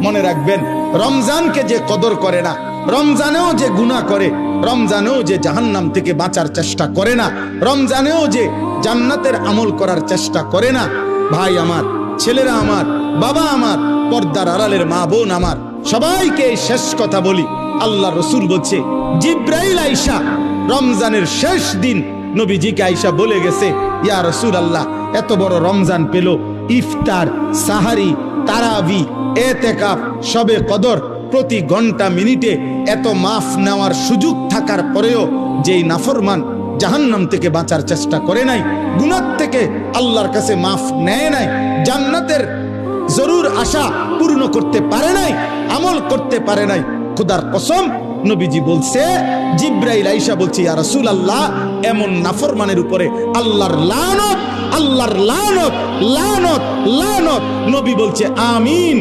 মনে রাখবেন, রমজানকে যে কদর করে না, রমজানেও যে গুনাহ করে, রমজানেও যে জাহান্নাম থেকে বাঁচার চেষ্টা করে না, রমজানেও যে জান্নাতের আমল করার চেষ্টা করে না, ভাই আমার, ছেলেরা আমার, বাবা আমার, পর্দার আড়ালের মা বোন আমার, সবাইকে এই শেষ কথা বলি। আল্লাহ রসুল বলছে, জিব্রাইল আইসা রমজানের শেষ দিন নবীজিকে আইসা বলে গেছে, ইয়া রাসূলুল্লাহ, এত বড় রমজান পেল, ইফতার, সাহারি, তারাবি, এতেকাফ, শবে কদর, প্রতি ঘন্টা মিনিটে এত মাফ নেওয়ার সুযোগ থাকার পরেও যেই নাফরমান জাহান্নাম থেকে বাঁচার চেষ্টা করে নাই, গুনাহ থেকে আল্লাহর কাছে মাফ নেয় নাই, জান্নাতের জরুর আশা পূর্ণ করতে পারে নাই, আমল করতে পারে নাই, খোদার কসম নবীজি বলছে, জিব্রাইল আইসা বলছে, ইয়া রাসূলুল্লাহ, এমন নাফরমানের উপরে আল্লাহর লানত, আল্লাহর লানত, লানত, লানত। নবী বলছে আমিন।